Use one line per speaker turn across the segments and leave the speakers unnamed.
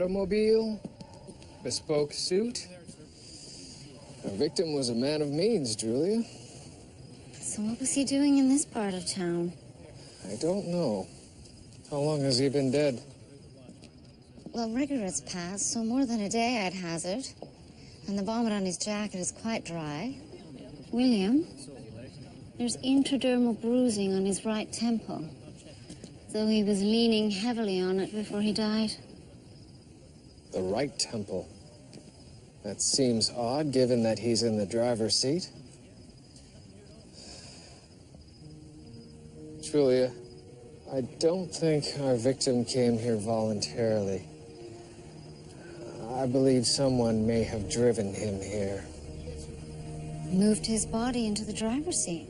automobile, bespoke suit. Our victim was a man of means, Julia.
So what was he doing in this part of town?
I don't know. How long has he been dead?
Well, rigor has passed, so more than a day I'd hazard. And the vomit on his jacket is quite dry. William, there's intradermal bruising on his right temple, though he was leaning heavily on it before he died.
The right temple. That seems odd, given that he's in the driver's seat. Julia, I don't think our victim came here voluntarily. I believe someone may have driven him here.
Moved his body into the driver's seat.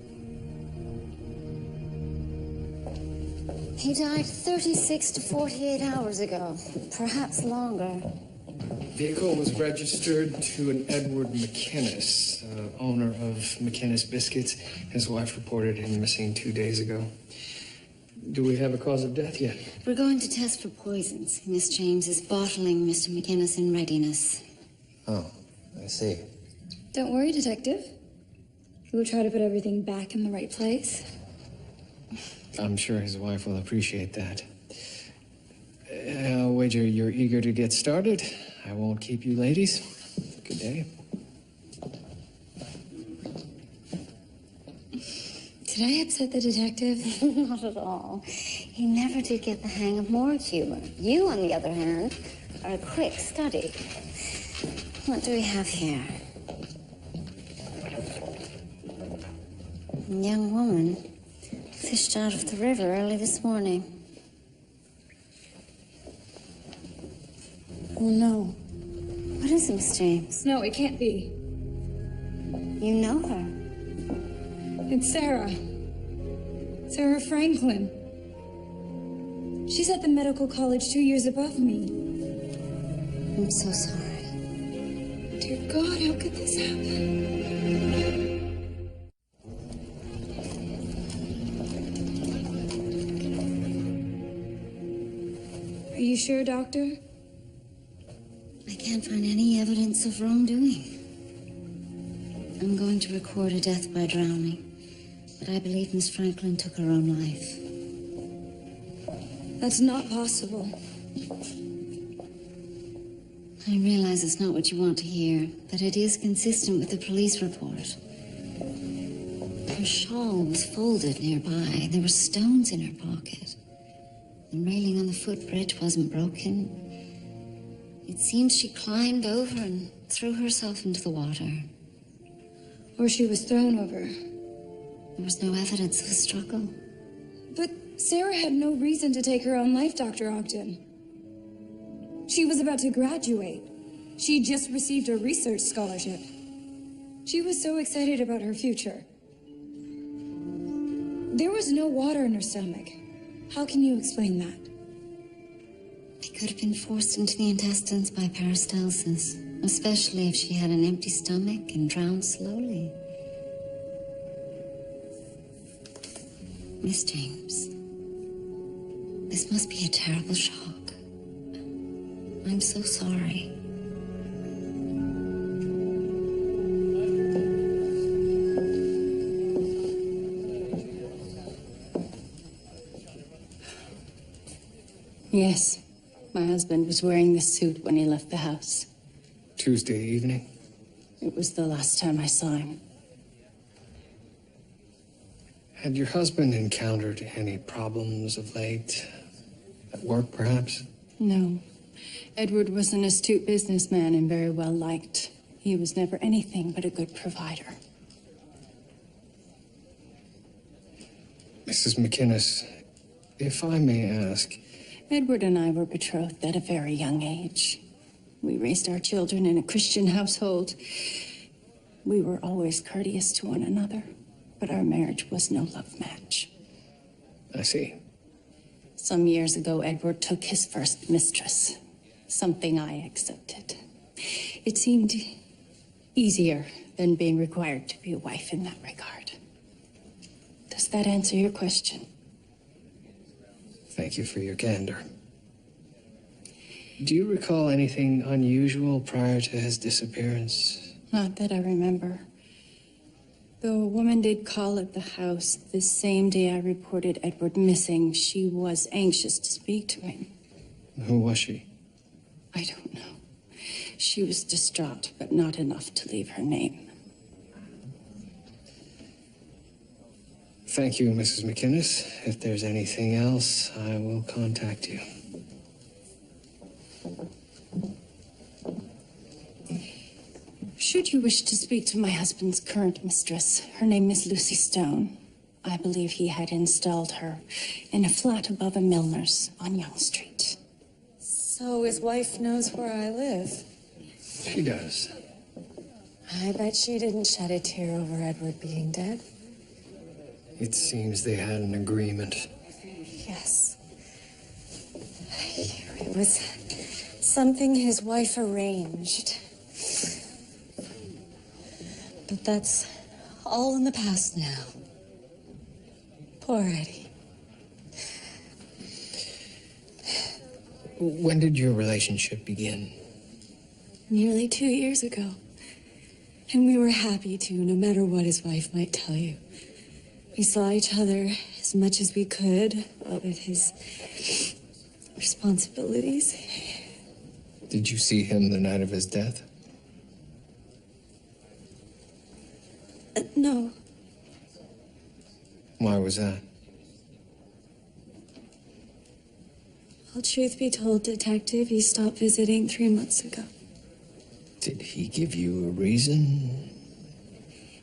He died 36 to 48 hours ago, perhaps longer.
Vehicle was registered to an Edward McInnes, owner of McInnes Biscuits. His wife reported him missing 2 days ago. Do we have a cause of death yet?
We're going to test for poisons. Miss James is bottling Mr. McInnes in readiness.
Oh, I see.
Don't worry, Detective. We'll try to put everything back in the right place.
I'm sure his wife will appreciate that. I'll wager you're eager to get started. I won't keep you ladies. Good day.
Did I upset the detective?
Not at all. He never did get the hang of morgue humor. You, on the other hand, are a quick study. What do we have here? A young woman fished out of the river early this morning.
Oh, no.
What is it, Miss James?
No, it can't be.
You know her.
It's Sarah. Sarah Franklin. She's at the medical college 2 years above me.
I'm so sorry.
Dear God, how could this happen? Are you sure, Doctor?
I can't find any evidence of wrongdoing. I'm going to record a death by drowning, but I believe Miss Franklin took her own life.
That's not possible.
I realize it's not what you want to hear, but it is consistent with the police report. Her shawl was folded nearby. There were stones in her pocket. The railing on the footbridge wasn't broken. It seems she climbed over and threw herself into the water.
Or she was thrown over.
There was no evidence of a struggle.
But Sarah had no reason to take her own life, Dr. Ogden. She was about to graduate. She just received a research scholarship. She was so excited about her future. There was no water in her stomach. How can you explain that?
It could have been forced into the intestines by peristalsis, especially if she had an empty stomach and drowned slowly. Miss James, this must be a terrible shock. I'm so sorry.
Yes. My husband was wearing this suit when he left the house.
Tuesday evening?
It was the last time I saw him.
Had your husband encountered any problems of late? At work, perhaps?
No. Edward was an astute businessman and very well liked. He was never anything but a good provider.
Mrs. McInnes, if I may ask...
Edward and I were betrothed at a very young age. We raised our children in a Christian household. We were always courteous to one another, but our marriage was no love match.
I see.
Some years ago, Edward took his first mistress, something I accepted. It seemed easier than being required to be a wife in that regard. Does that answer your question?
Thank you for your candor. Do you recall anything unusual prior to his disappearance?
Not that I remember. Though a woman did call at the house the same day I reported Edward missing, she was anxious to speak to him.
Who was she?
I don't know. She was distraught, but not enough to leave her name.
Thank you, Mrs. McInnes. If there's anything else, I will contact you.
Should you wish to speak to my husband's current mistress, her name is Lucy Stone. I believe he had installed her in a flat above a milliner's on Young Street.
So his wife knows where I live.
She does.
I bet she didn't shed a tear over Edward being dead.
It seems they had an agreement.
Yes. It was something his wife arranged. But that's all in the past now. Poor Eddie.
When did your relationship begin?
Nearly 2 years ago. And we were happy to, no matter what his wife might tell you. We saw each other as much as we could, what with his responsibilities.
Did you see him the night of his death?
No.
Why was that?
Well, truth be told, Detective, he stopped visiting 3 months ago.
Did he give you a reason?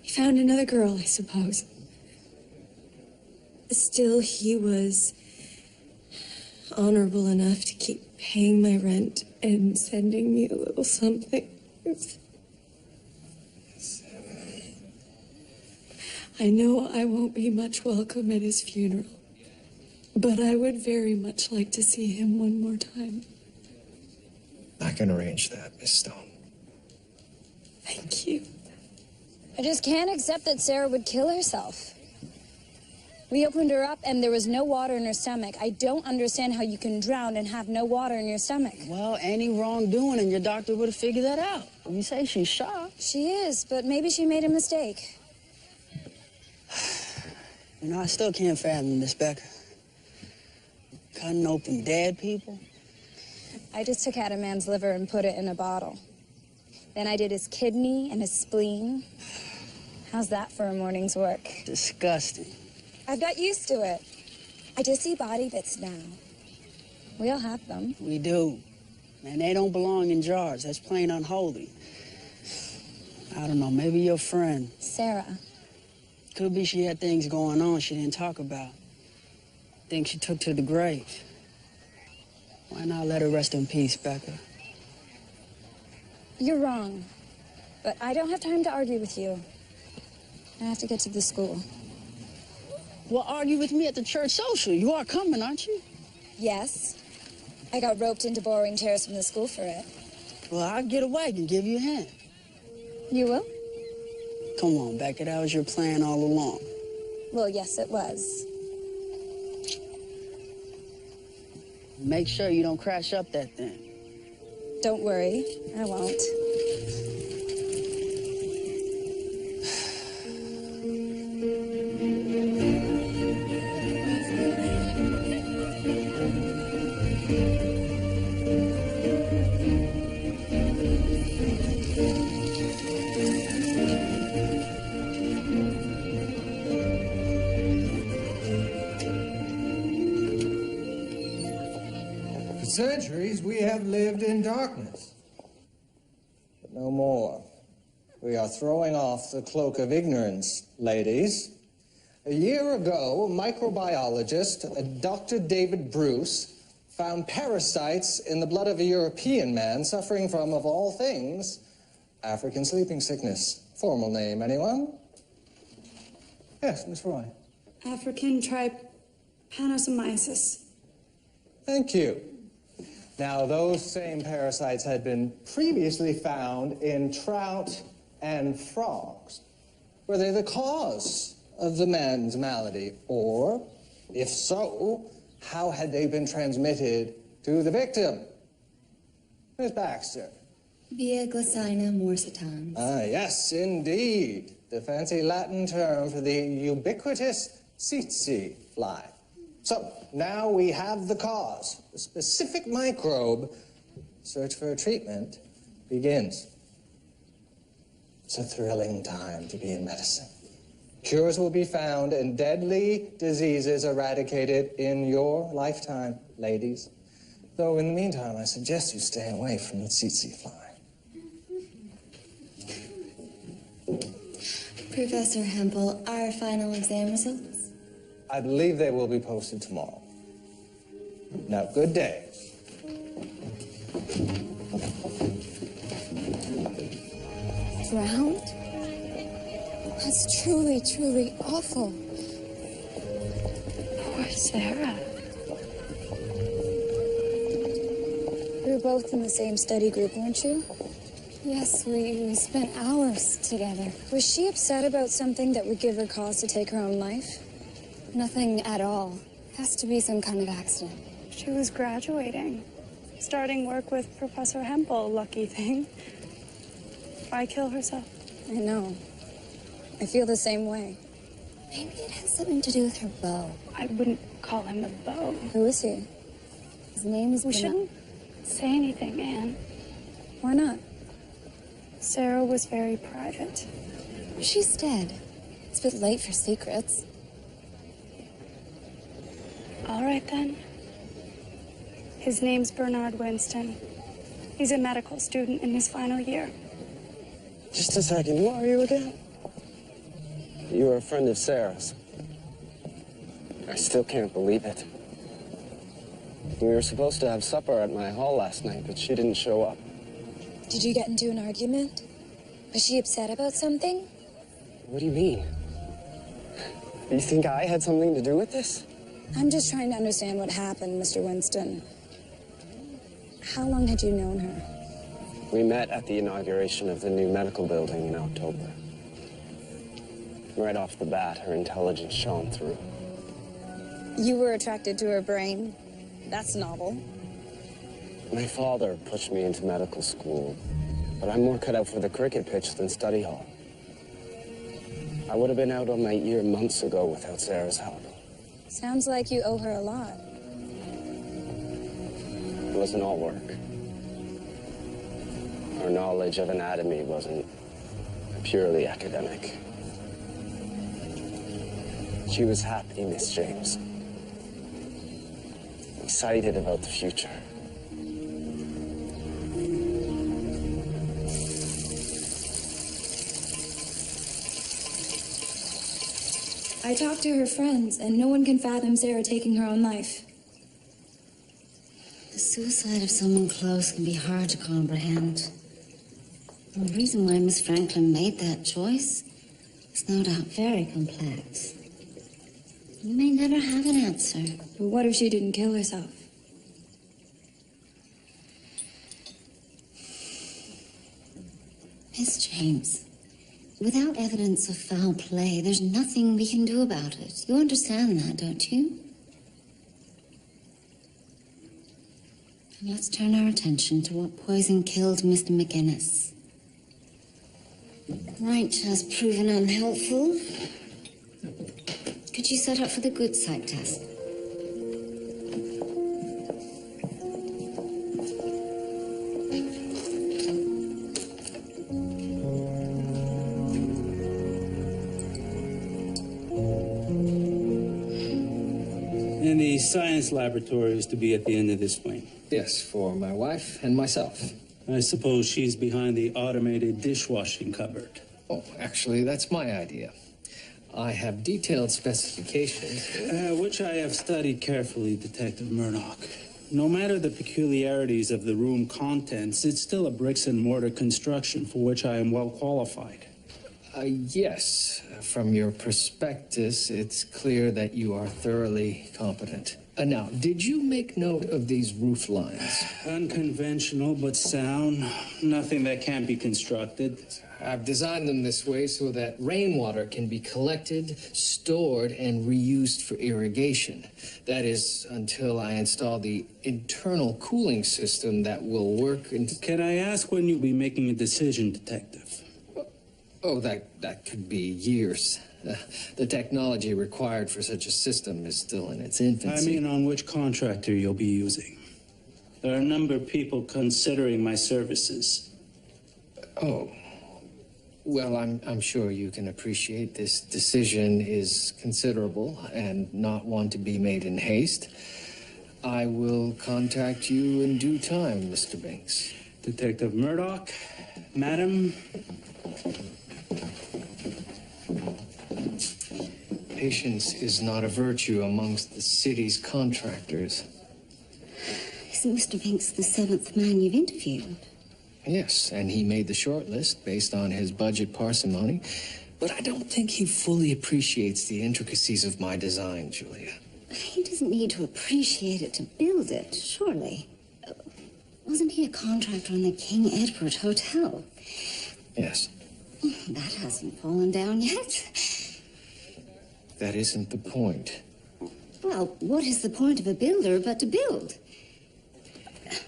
He found another girl, I suppose. Still, he was honorable enough to keep paying my rent and sending me a little something. I know I won't be much welcome at his funeral, but I would very much like to see him one more time.
I can arrange that, Miss Stone.
Thank you.
I just can't accept that Sarah would kill herself. We opened her up and there was no water in her stomach. I don't understand how you can drown and have no water in your stomach.
Well, any wrongdoing and your doctor would have figured that out. You say she's shocked.
She is, but maybe she made a mistake.
You know, I still can't fathom this, Becca. Cutting open dead people.
I just took out a man's liver and put it in a bottle. Then I did his kidney and his spleen. How's that for a morning's work?
Disgusting.
I've got used to it. I just see body bits now. We all have them.
We do. And they don't belong in jars. That's plain unholy. I don't know, maybe your friend.
Sarah.
Could be she had things going on she didn't talk about. Things she took to the grave. Why not let her rest in peace, Becca?
You're wrong. But I don't have time to argue with you. I have to get to the school.
Well, argue with me at the church social. You are coming, aren't you?
Yes. I got roped into borrowing chairs from the school for it.
Well, I'll get a wagon, give you a hand.
You will?
Come on, Becca, that was your plan all along.
Well, yes, it was.
Make sure you don't crash up that thing.
Don't worry, I won't.
For centuries, we have lived in darkness. But no more. We are throwing off the cloak of ignorance, ladies. A year ago, microbiologist Dr. David Bruce found parasites in the blood of a European man suffering from, of all things, African sleeping sickness. Formal name, anyone? Yes, Miss Roy.
African trypanosomiasis.
Thank you. Now, those same parasites had been previously found in trout and frogs. Were they the cause of the man's malady? Or, if so, how had they been transmitted to the victim? Miss Baxter.
Via glycina morsitans.
Ah, yes, indeed. The fancy Latin term for the ubiquitous tsetse fly. So, now we have the cause. The specific microbe. Search for a treatment begins. It's a thrilling time to be in medicine. Cures will be found and deadly diseases eradicated in your lifetime, ladies. Though in the meantime, I suggest you stay away from the tsetse fly.
Professor Hempel, our final exam results?
I believe they will be posted tomorrow. Now, good day.
Drowned? That's truly, truly awful.
Poor Sarah.
We were both in the same study group, weren't you? Yes, we spent hours together. Was she upset about something that would give her cause to take her own life? Nothing at all. Has to be some kind of accident.
She was graduating, starting work with Professor Hempel, lucky thing. Why kill herself?
I know. I feel the same way.
Maybe it has something to do with her beau.
I wouldn't call him a beau.
Who is he?
His name is
We shouldn't say anything, Anne.
Why not?
Sarah was very private.
She's dead. It's a bit late for secrets.
All right, then. His name's Bernard Winston. He's a medical student in his final year.
Just a second, who are you again? You were a friend of Sarah's. I still can't believe it. We were supposed to have supper at my hall last night, but she didn't show up.
Did you get into an argument? Was she upset about something?
What do you mean? You think I had something to do with this?
I'm just trying to understand what happened, Mr. Winston. How long had you known her?
We met at the inauguration of the new medical building in October. Right off the bat, her intelligence shone through.
You were attracted to her brain. That's novel.
My father pushed me into medical school, but I'm more cut out for the cricket pitch than study hall. I would have been out on my ear months ago without Sarah's help.
Sounds like you owe her a lot.
It wasn't all work. Our knowledge of anatomy wasn't purely academic. She was happy, Miss James. Excited about the future.
I talked to her friends, and no one can fathom Sarah taking her own life.
The suicide of someone close can be hard to comprehend. And the reason why Miss Franklin made that choice is no doubt very complex. You may never have an answer.
But what if she didn't kill herself?
Miss James, without evidence of foul play, there's nothing we can do about it. You understand that, don't you? And let's turn our attention to what poison killed Mr. McGinnis. Right has proven unhelpful. Could you set up for the good site test?
And the science laboratory is to be at the end of this wing.
Yes, for my wife and myself.
I suppose she's behind the automated dishwashing cupboard.
Oh, actually, that's my idea. I have detailed specifications.
Which I have studied carefully, Detective Murdoch. No matter the peculiarities of the room contents, it's still a bricks and mortar construction for which I am well qualified.
Yes, from your prospectus, it's clear that you are thoroughly competent. Now, did you make note of these roof lines?
Unconventional but sound. Nothing that can't be constructed.
I've designed them this way so that rainwater can be collected, stored, and reused for irrigation. That is, until I install the internal cooling system that will work in...
Can I ask when you'll be making a decision, Detective?
Oh, that could be years. The technology required for such a system is still in its infancy.
I mean, on which contractor you'll be using. There are a number of people considering my services.
Oh. Well, I'm sure you can appreciate this decision is considerable and not one to be made in haste. I will contact you in due time, Mr. Binks.
Detective Murdoch, Madam.
Patience is not a virtue amongst the city's contractors.
Isn't Mr. Binks the 7th man you've interviewed?
Yes, and he made the short list based on his budget parsimony. But I don't think he fully appreciates the intricacies of my design, Julia.
He doesn't need to appreciate it to build it, surely. Wasn't he a contractor on the King Edward Hotel?
Yes.
That hasn't fallen down yet.
That isn't the point.
Well, what is the point of a builder but to build?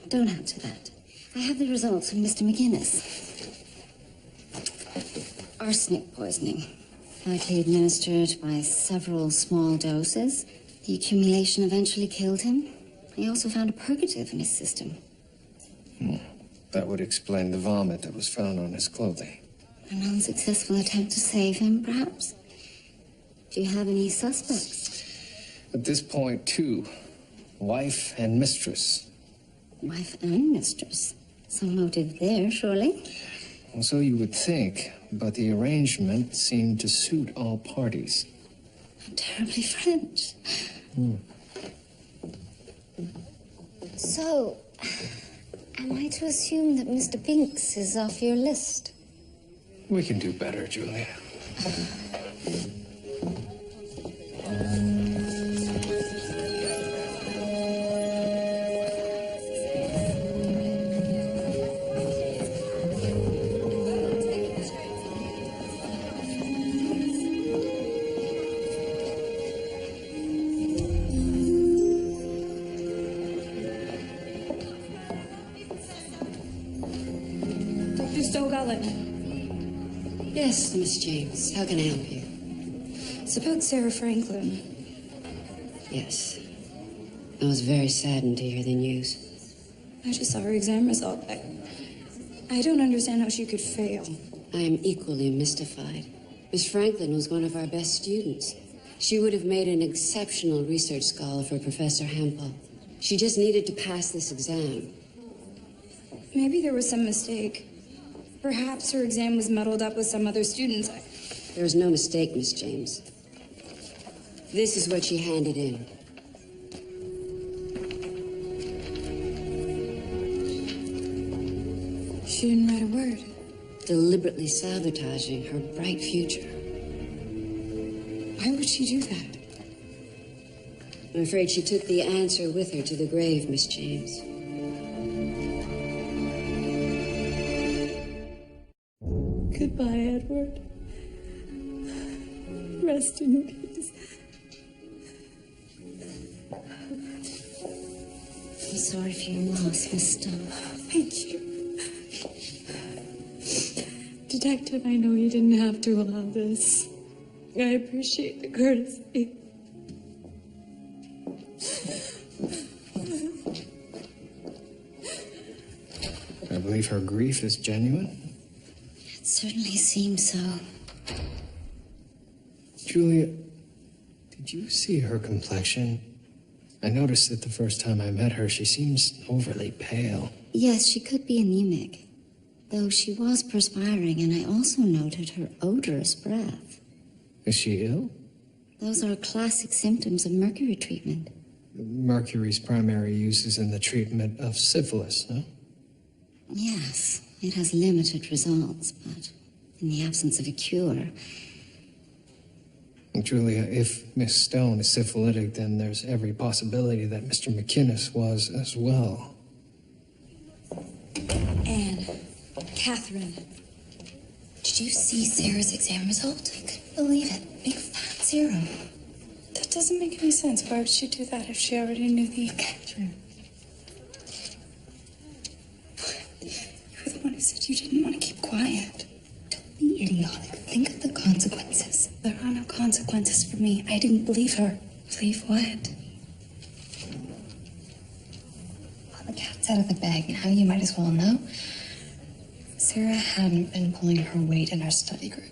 Don't answer that. I have the results from Mr. McGinnis. Arsenic poisoning. Likely administered by several small doses. The accumulation eventually killed him. He also found a purgative in his system.
That would explain the vomit that was found on his clothing.
An unsuccessful attempt to save him, perhaps? Do you have any suspects?
At this point, 2. Wife and mistress.
Wife and mistress. Some motive there, surely?
Well, so you would think, but the arrangement seemed to suit all parties.
Terribly French. So, am I to assume that Mr. Binks is off your list?
We can do better, Julia.
Yes, Miss James. How can I help you?
It's about Sarah Franklin.
Yes. I was very saddened to hear the news.
I just saw her exam result. I don't understand how she could fail.
I am equally mystified. Miss Franklin was one of our best students. She would have made an exceptional research scholar for Professor Hempel. She just needed to pass this exam.
Maybe there was some mistake. Perhaps her exam was muddled up with some other students.
There was no mistake, Miss James. This is what she handed in.
She didn't write a word.
Deliberately sabotaging her bright future.
Why would she do that?
I'm afraid she took the answer with her to the grave, Miss James.
Goodbye, Edward. Rest in peace.
I'm sorry for your loss, Miss Stone.
Thank you. Detective, I know you didn't have to allow this. I appreciate the courtesy.
I believe her grief is genuine.
It certainly seems so.
Julia, did you see her complexion? I noticed that the first time I met her, she seems overly pale.
Yes, she could be anemic, though she was perspiring, and I also noted her odorous breath.
Is she ill?
Those are classic symptoms of mercury treatment.
Mercury's primary use is in the treatment of syphilis, huh?
Yes, it has limited results, but in the absence of a cure...
Julia, if Miss Stone is syphilitic, then there's every possibility that Mr. McInnes was as well.
Anne, Catherine, Did you see Sarah's exam result? I couldn't believe it. Big fat 0.
That doesn't make any sense. Why would she do that if she already knew the...
Catherine.
You're the one who said you didn't want to keep quiet.
Don't be idiotic. Think of the consequences.
There are no consequences for me. I didn't believe her.
Believe what? Well, the cat's out of the bag now. You might as well know. Sarah hadn't been pulling her weight in our study group.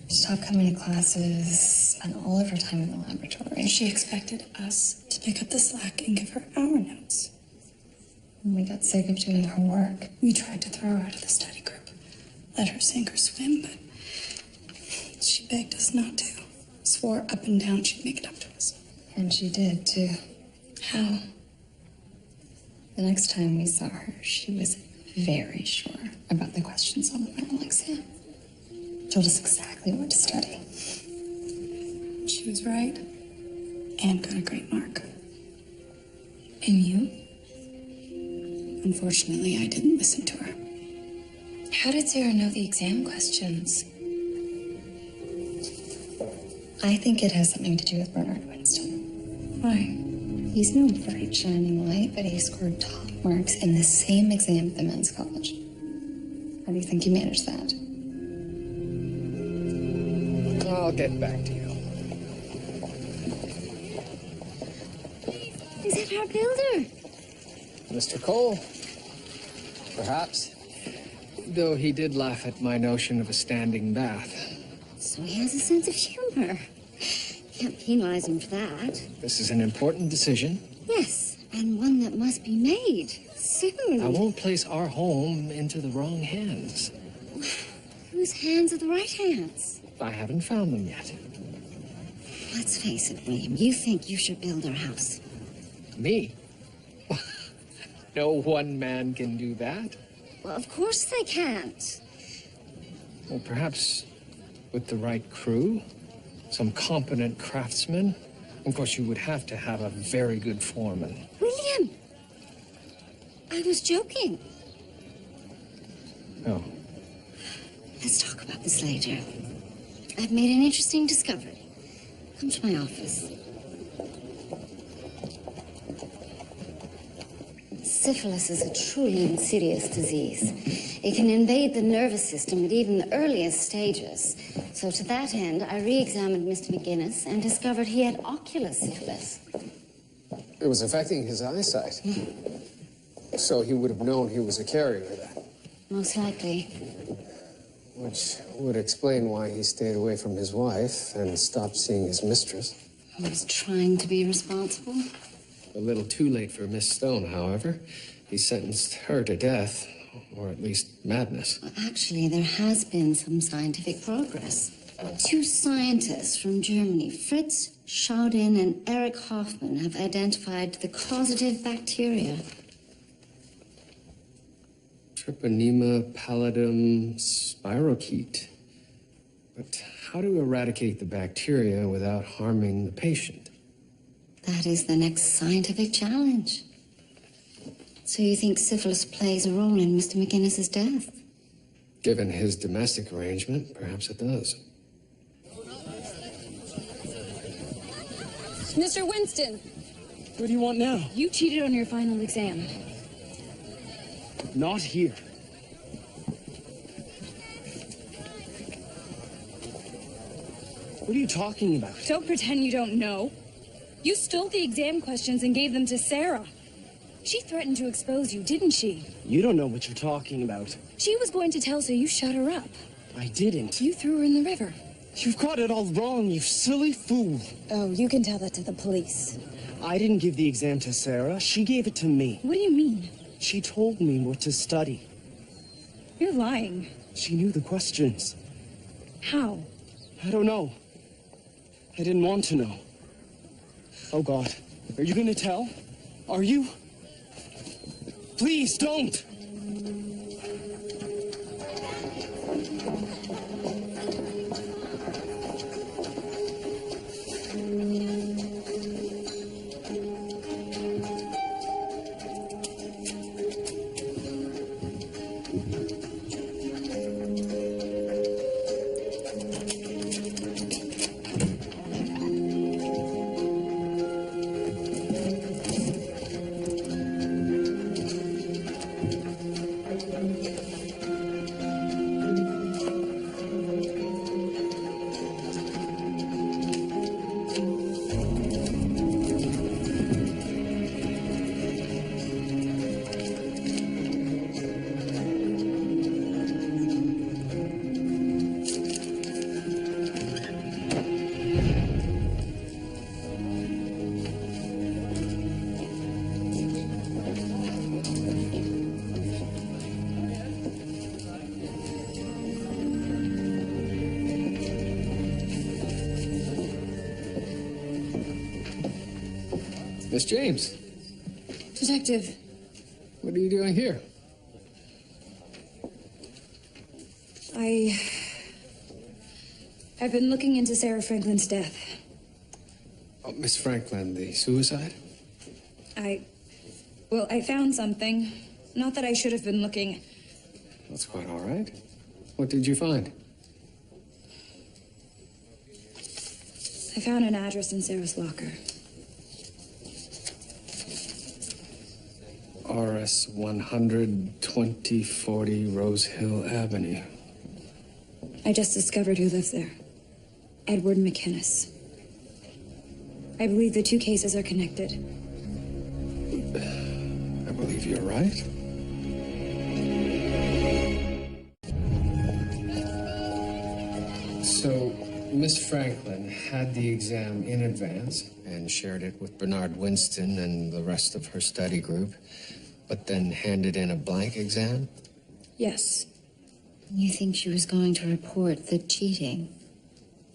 She stopped coming to classes, spent all of her time in the laboratory.
She expected us to pick up the slack and give her our notes.
When we got sick of doing her work,
We tried to throw her out of the study group. Let her sink or swim, but she begged us not to. Swore up and down she'd make it up to us.
and she did too.
How?
The next time we saw her, she was very sure about the questions on the final exam. Told us exactly what to study.
She was right and got a great mark. And you? Unfortunately, I didn't listen to her.
How did Sarah know the exam questions? I think it has something to do with Bernard Winston.
Why?
He's no bright shining light, but he scored top marks in the same exam at the men's college. How do you think he managed that?
I'll get back to you.
Is it our builder?
Mr. Cole? Perhaps. Though he did laugh at my notion of a standing bath.
So he has a sense of humor. Can't penalize him for that.
This is an important decision.
Yes, and one that must be made soon.
I won't place our home into the wrong hands.
Whose hands are the right hands?
I haven't found them yet.
Let's face it, William. You think you should build our house.
Me? No one man can do that.
Well, of course they can't.
Well, perhaps with the right crew, some competent craftsmen. Of course, you would have to have a very good foreman.
William! I was joking.
Oh.
Let's talk about this later. I've made an interesting discovery. Come to my office. Syphilis is a truly insidious disease. It can invade the nervous system at even the earliest stages. So to that end, I re-examined Mr. McGinnis and discovered he had ocular syphilis.
It was affecting his eyesight. So he would have known he was a carrier of that.
Most likely.
Which would explain why he stayed away from his wife and stopped seeing his mistress.
He was trying to be responsible.
A little too late for Miss Stone, however. He sentenced her to death, or at least madness.
Well, actually, there has been some scientific progress. 2 scientists from Germany, Fritz Schaudin and Erich Hoffmann, have identified the causative bacteria.
Treponema pallidum spirochete. But how to eradicate the bacteria without harming the patient?
That is the next scientific challenge. So you think syphilis plays a role in Mr. McGinnis's death?
Given his domestic arrangement, perhaps it does.
Mr. Winston,
What do you want now?
you cheated on your final exam.
Not here. What are you talking about?
Don't pretend you don't know. You stole the exam questions and gave them to Sarah. She threatened to expose you, didn't she?
You don't know what you're talking about.
She was going to tell, so you shut her up.
I didn't.
You threw her in the river.
You've got it all wrong, you silly fool.
Oh, you can tell that to the police.
I didn't give the exam to Sarah. She gave it to me.
What do you mean?
She told me what to study.
You're lying.
She knew the questions.
How?
I don't know. I didn't want to know. Oh, God. Are you gonna tell? Are you? Please, don't!
Miss James,
Detective,
what are you doing here?
I've been looking into Sarah Franklin's death.
Oh, Miss Franklin, the suicide?
I found something. Not that I should have been looking.
That's quite all right. What did you find?
I found an address in Sarah's locker.
RS 100 2040 Rose Hill Avenue.
I just discovered who lives there. Edward McInnes. I believe the two cases are connected.
I believe you're right. So, Miss Franklin had the exam in advance and shared it with Bernard Winston and the rest of her study group, but then handed in a blank exam?
Yes.
You think she was going to report the cheating?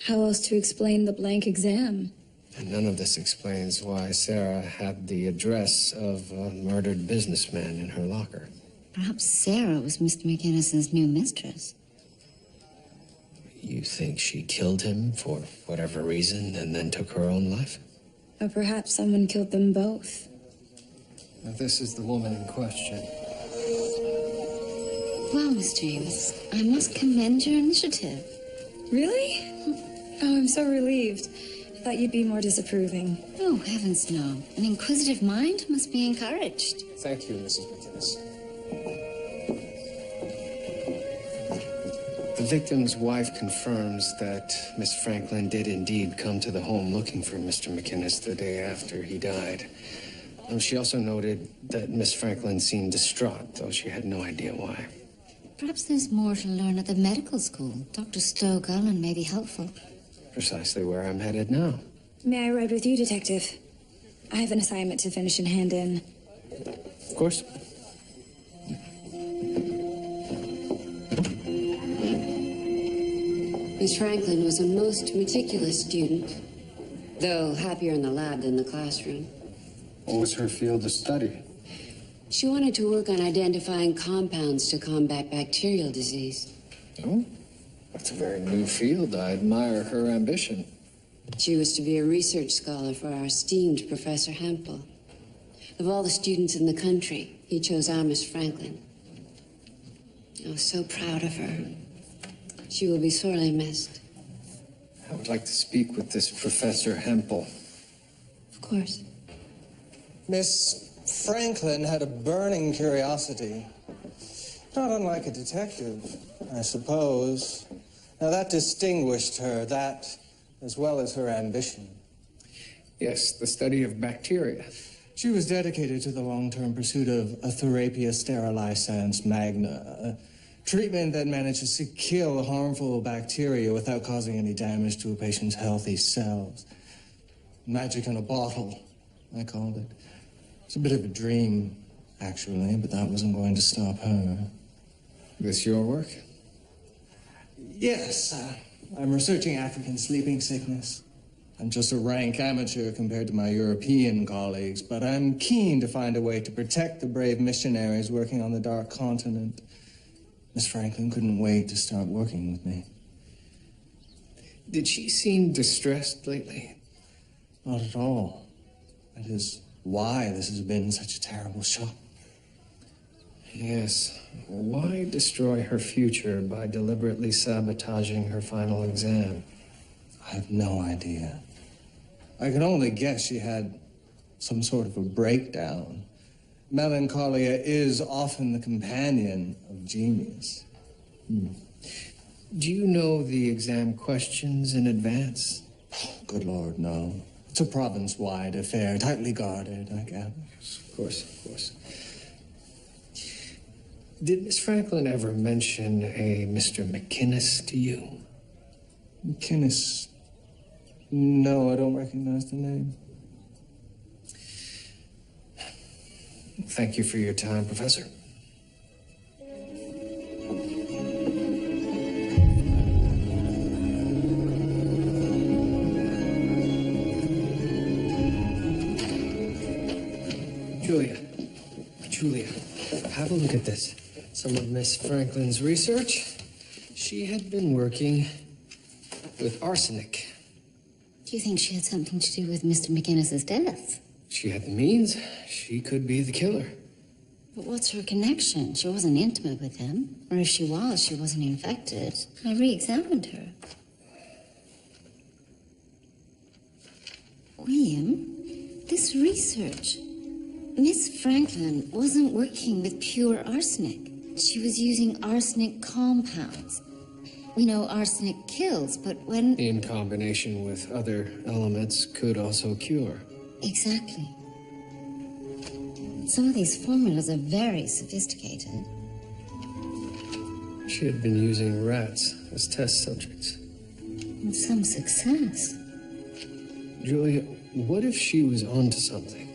How else to explain the blank exam?
And none of this explains why Sarah had the address of a murdered businessman in her locker.
Perhaps Sarah was Mr. McInnes's new mistress.
You think she killed him for whatever reason and then took her own life?
Or perhaps someone killed them both.
Now, this is the woman in question.
Well, Miss James, I must commend your initiative.
Really? Oh, I'm so relieved. I thought you'd be more disapproving.
Oh, heavens no. An inquisitive mind must be encouraged.
Thank you, Mrs. McInnes. The victim's wife confirms that Miss Franklin did indeed come to the home looking for Mr. McInnes the day after he died. She also noted that Miss Franklin seemed distraught, though she had no idea why.
Perhaps there's more to learn at the medical school. Dr. Stowe Gullen may be helpful.
Precisely where I'm headed now.
May I ride with you, Detective? I have an assignment to finish and hand in.
Of course.
Miss Franklin was a most meticulous student, though happier in the lab than the classroom.
What was her field of study?
She wanted to work on identifying compounds to combat bacterial disease.
Oh, that's a very new field. I admire her ambition.
She was to be a research scholar for our esteemed Professor Hempel. Of all the students in the country, he chose our Miss Franklin. I was so proud of her. She will be sorely missed.
I would like to speak with this Professor Hempel.
Of course.
Miss Franklin had a burning curiosity. Not unlike a detective, I suppose. Now, that distinguished her, that as well as her ambition.
Yes, the study of bacteria.
She was dedicated to the long-term pursuit of a Therapia sterilisans magna, a treatment that manages to kill harmful bacteria without causing any damage to a patient's healthy cells. Magic in a bottle, I called it. It's a bit of a dream, actually, but that wasn't going to stop her.
This your work?
Yes, I'm researching African sleeping sickness. I'm just a rank amateur compared to my European colleagues, but I'm keen to find a way to protect the brave missionaries working on the Dark Continent. Miss Franklin couldn't wait to start working with me.
Did she seem distressed lately?
Not at all. That is why this has been such a terrible shock.
Yes. Why destroy her future by deliberately sabotaging her final exam?
I have no idea. I can only guess she had some sort of a breakdown. Melancholia is often the companion of genius.
Do you know the exam questions in advance?
Oh, good Lord, no. It's a province-wide affair, tightly guarded, I gather.
Of course, of course. Did Miss Franklin ever mention a Mr. McInnes to you?
McInnes? No, I don't recognize the name.
Thank you for your time, Professor. have a look at this. Some of Miss Franklin's research. She had been working with arsenic.
Do you think she had something to do with Mr. McGinnis's death?
She had the means. She could be the killer.
But what's her connection? She wasn't intimate with him. Or if she was, she wasn't infected. I re-examined her. William, this research. Miss Franklin wasn't working with pure arsenic. She was using arsenic compounds. We know arsenic kills, but when...
In combination with other elements could also cure.
Exactly. Some of these formulas are very sophisticated.
She had been using rats as test subjects.
With some success.
Julia, what if she was onto something?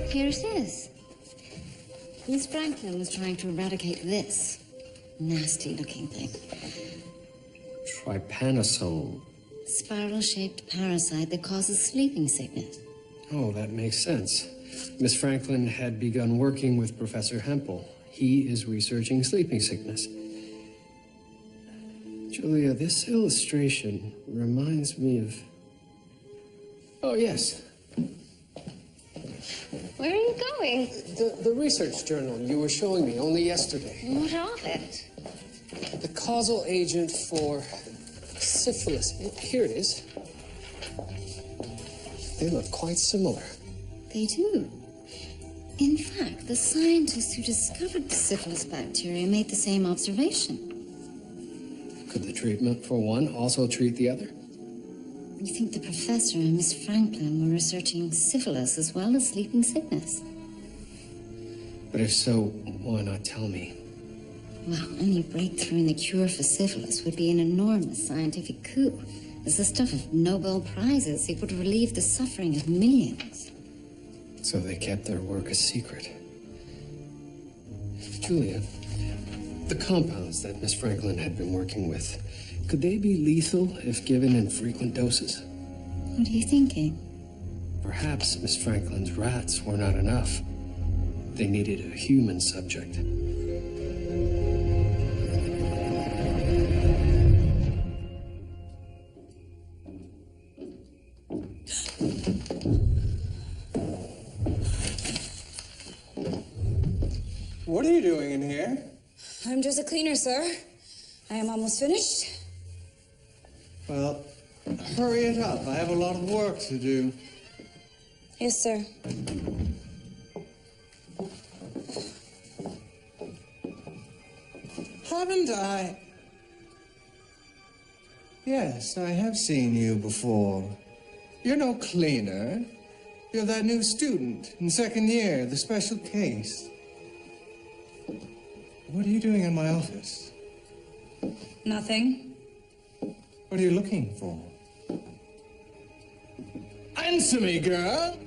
Here it is. Miss Franklin was trying to eradicate this nasty-looking thing.
Trypanosome.
Spiral-shaped parasite that causes sleeping sickness.
Oh, that makes sense. Miss Franklin had begun working with Professor Hempel. He is researching sleeping sickness. Julia, this illustration reminds me of... Oh, yes.
Where are you going?
The research journal you were showing me only yesterday.
What of it?
The causal agent for syphilis. Here it is. They look quite similar.
They do. In fact, the scientists who discovered the syphilis bacteria made the same observation.
Could the treatment for one also treat the other?
You think the professor and Miss Franklin were researching syphilis as well as sleeping sickness?
But if so, why not tell me?
Well, any breakthrough in the cure for syphilis would be an enormous scientific coup. As the stuff of Nobel Prizes, it would relieve the suffering of millions.
So they kept their work a secret. Julia, the compounds that Miss Franklin had been working with, could they be lethal if given in frequent doses?
What are you thinking?
Perhaps Miss Franklin's rats were not enough. They needed a human subject.
What are you doing in here?
I'm just a cleaner, sir. I am almost finished.
Well, hurry it up. I have a lot of work to do.
Yes, sir.
Haven't I? Yes, I have seen you before. You're no cleaner. You're that new student in second year, the special case. What are you doing in my office?
Nothing.
What are you looking for? Answer me, girl!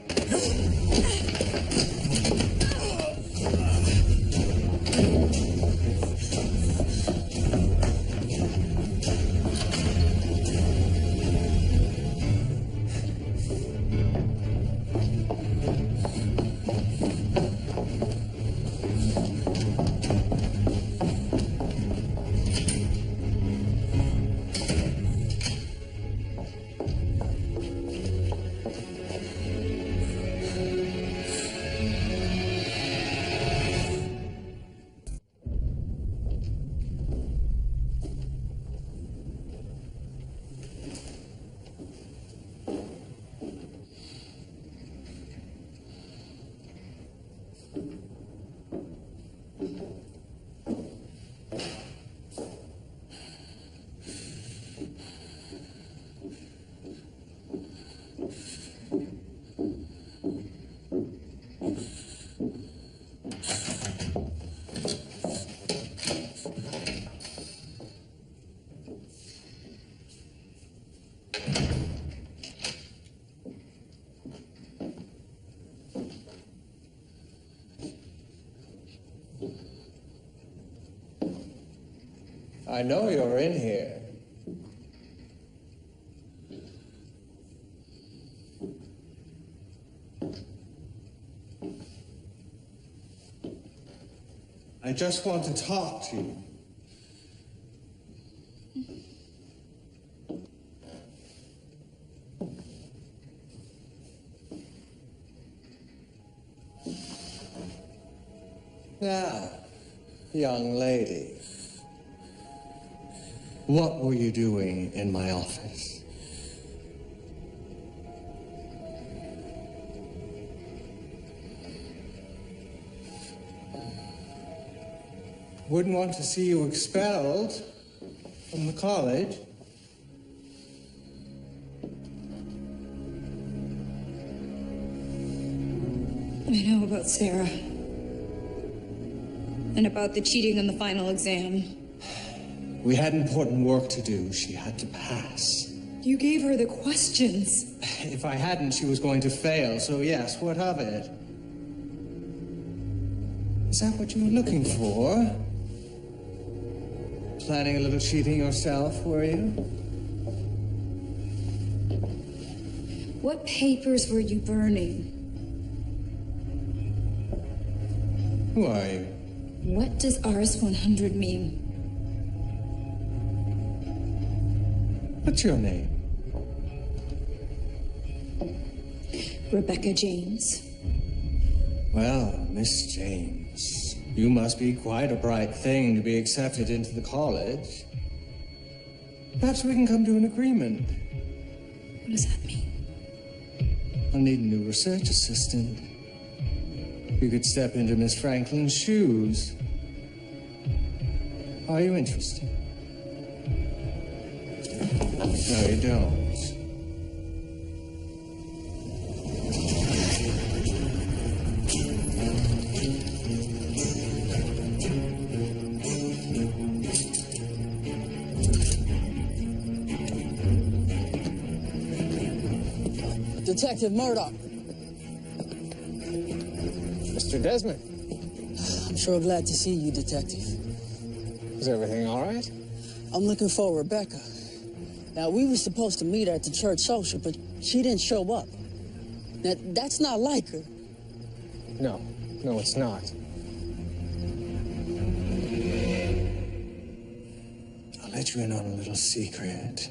I know you're in here. I just want to talk to you. Now, young lady, what were you doing in my office? Wouldn't want to see you expelled from the college.
I know about Sarah. And about the cheating on the final exam.
We had important work to do. She had to pass.
You gave her the questions.
If I hadn't, she was going to fail, so yes, what of it? Is that what you were looking for? Planning a little cheating yourself, were you?
What papers were you burning?
Who are you?
What does RS-100 mean?
What's your name?
Rebecca James.
Well, Miss James, you must be quite a bright thing to be accepted into the college. Perhaps we can come to an agreement.
What does that mean?
I'll need a new research assistant. You could step into Miss Franklin's shoes. Are you interested? No, you don't.
Detective Murdoch.
Mr. Desmond.
I'm sure glad to see you, Detective.
Is everything all right?
I'm looking for Rebecca. Now, we were supposed to meet her at the church social, but she didn't show up. Now, that's not like her.
No, it's not. I'll let you in on a little secret.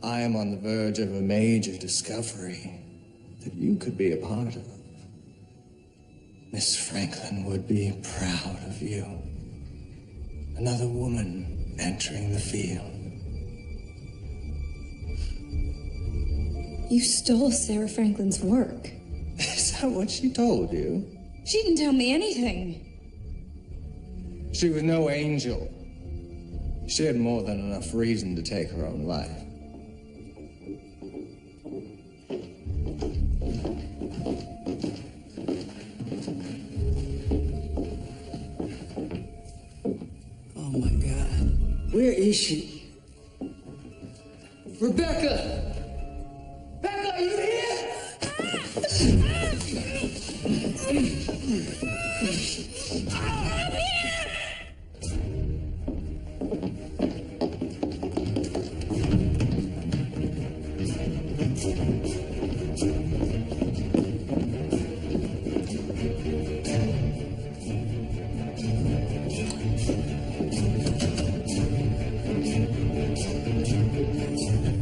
I am on the verge of a major discovery that you could be a part of. Miss Franklin would be proud of you. Another woman entering the field.
You stole Sarah Franklin's work.
Is that what she told you?
She didn't tell me anything.
She was no angel. She had more than enough reason to take her own life.
Oh, my God. Where is she? Rebecca! Rebecca, are you here?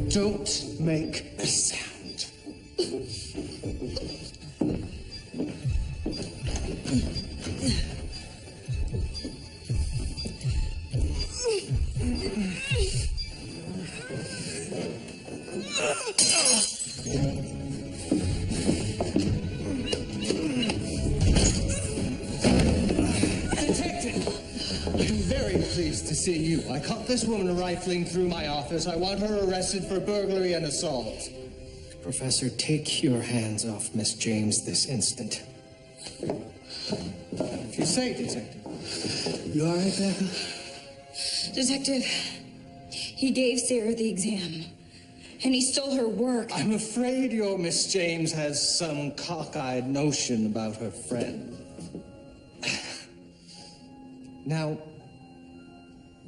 Don't make a sound. To see you. I caught this woman rifling through my office. I want her arrested for burglary and assault.
Professor, take your hands off Miss James this instant.
If you say, Detective.
You all right, Becca?
Detective, he gave Sarah the exam, and he stole her work.
I'm afraid your Miss James has some cockeyed notion about her friend. Now,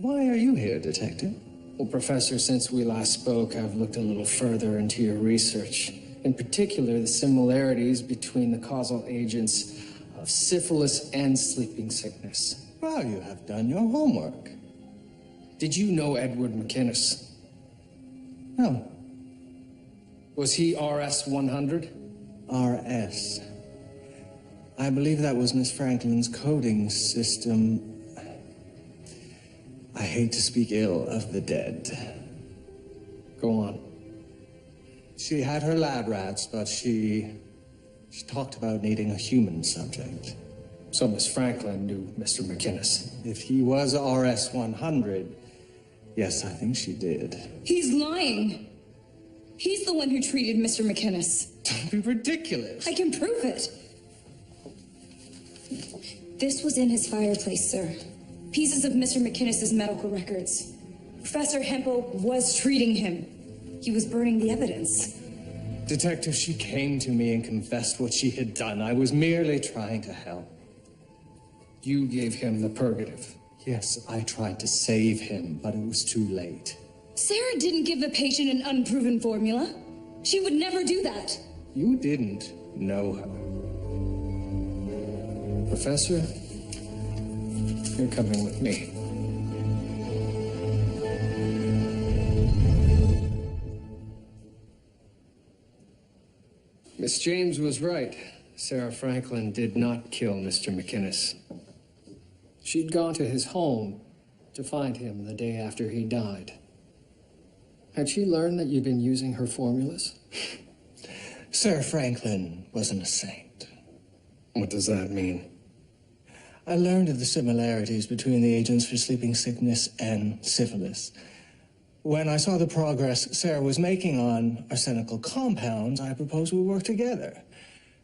Why are you here, Detective?
Well, Professor, since we last spoke, I've looked a little further into your research. In particular, the similarities between the causal agents of syphilis and sleeping sickness.
Well, you have done your homework.
Did you know Edward McInnes?
No.
Was he RS-100?
RS. I believe that was Miss Franklin's coding system. I hate to speak ill of the dead.
Go on.
She had her lab rats, but she talked about needing a human subject.
So Miss Franklin knew Mr. McInnes.
If he was RS-100, yes, I think she did.
He's lying. He's the one who treated Mr. McInnes.
Don't be ridiculous.
I can prove it. This was in his fireplace, sir. Pieces of Mr. McInnes's medical records. Professor Hempel was treating him. He was burning the evidence.
Detective, she came to me and confessed what she had done. I was merely trying to help.
You gave him the purgative.
Yes, I tried to save him, but it was too late.
Sarah didn't give the patient an unproven formula. She would never do that.
You didn't know her.
Professor, you're coming with me. Miss James was right. Sarah Franklin did not kill Mr. McInnes. She'd gone to his home to find him the day after he died. Had she learned that you'd been using her formulas?
Sarah Franklin wasn't a saint.
What does that mean?
I learned of the similarities between the agents for sleeping sickness and syphilis. When I saw the progress Sarah was making on arsenical compounds, I proposed we work together.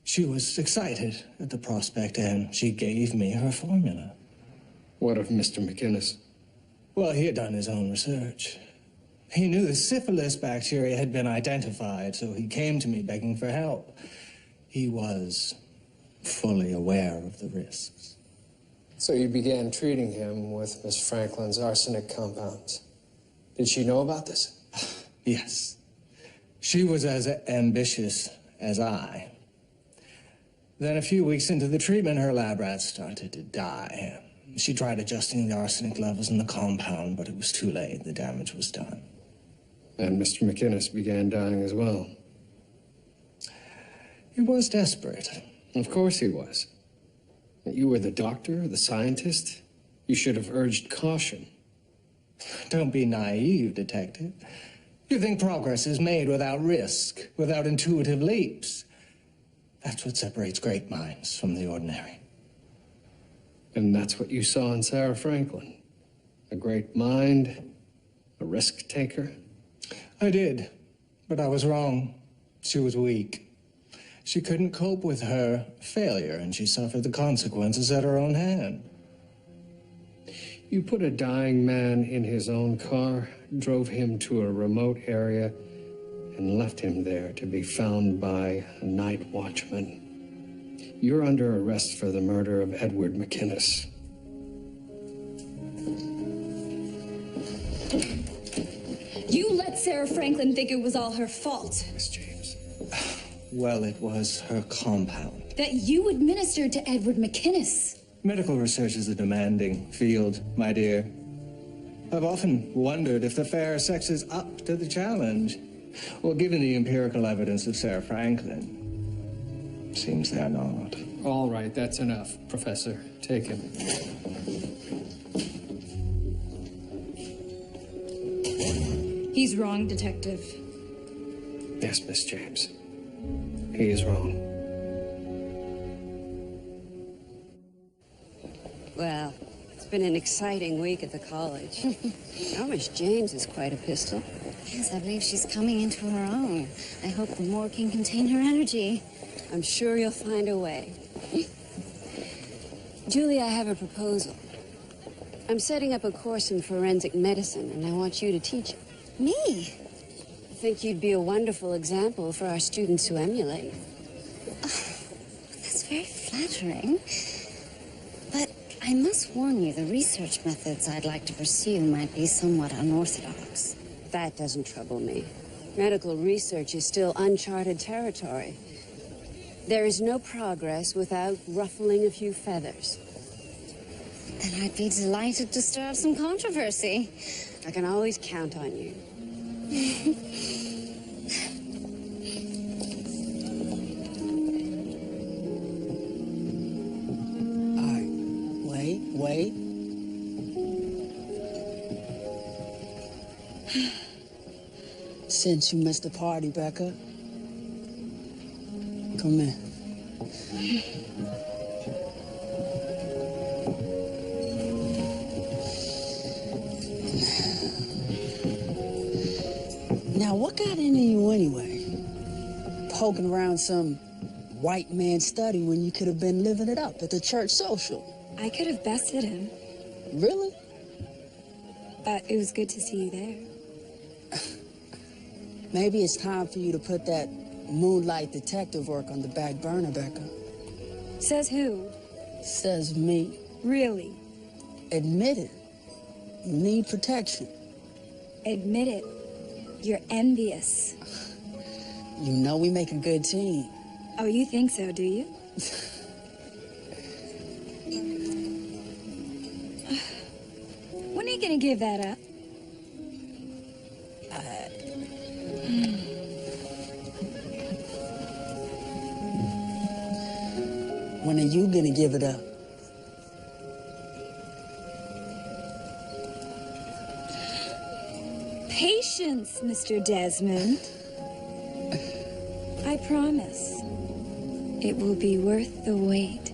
She was excited at the prospect, and she gave me her formula.
What of Mr. McInnes?
Well, he had done his own research. He knew the syphilis bacteria had been identified, so he came to me begging for help. He was fully aware of the risks.
So you began treating him with Miss Franklin's arsenic compounds. Did she know about this?
Yes. She was as ambitious as I. Then a few weeks into the treatment, her lab rats started to die. She tried adjusting the arsenic levels in the compound, but it was too late. The damage was done.
And Mr. McInnes began dying as well.
He was desperate.
Of course he was. You were the doctor, the scientist. You should have urged caution.
Don't be naive, Detective. You think progress is made without risk, without intuitive leaps. That's what separates great minds from the ordinary.
And that's what you saw in Sarah Franklin. A great mind, a risk taker.
I did, but I was wrong. She was weak. She couldn't cope with her failure, and she suffered the consequences at her own hand.
You put a dying man in his own car, drove him to a remote area, and left him there to be found by a night watchman. You're under arrest for the murder of Edward McInnes.
You let Sarah Franklin think it was all her fault.
Miss James.
Well, it was her compound.
That you administered to Edward McInnes.
Medical research is a demanding field, my dear. I've often wondered if the fair sex is up to the challenge. Well, given the empirical evidence of Sarah Franklin, seems they're not.
All right, that's enough, Professor. Take him.
He's wrong, Detective.
Yes, Miss James. He is wrong.
Well, it's been an exciting week at the college. Oh, Miss James is quite a pistol.
Yes, I believe she's coming into her own. I hope the morgue can contain her energy.
I'm sure you'll find a way. Julie, I have a proposal. I'm setting up a course in forensic medicine, and I want you to teach it.
Me?
I think you'd be a wonderful example for our students to emulate.
That's very flattering. But I must warn you, the research methods I'd like to pursue might be somewhat unorthodox.
That doesn't trouble me. Medical research is still uncharted territory. There is no progress without ruffling a few feathers.
Then I'd be delighted to stir up some controversy.
I can always count on you.
All right, wait. Since you missed the party, Becca, come in. Now, what got into you anyway? Poking around some white man's study when you could have been living it up at the church social.
I could have bested him,
Really?
but it was good to see you there.
Maybe it's time for you to put that moonlight detective work on the back burner, Becca.
Says who?
Says me.
Really?
Admit it. You need protection.
Admit it. You're envious.
You know we make a good team.
Oh, you think so, do you? When are you gonna give that up?
When are you gonna give it up?
Patience, Mr. Desmond. I promise. It will be worth the wait.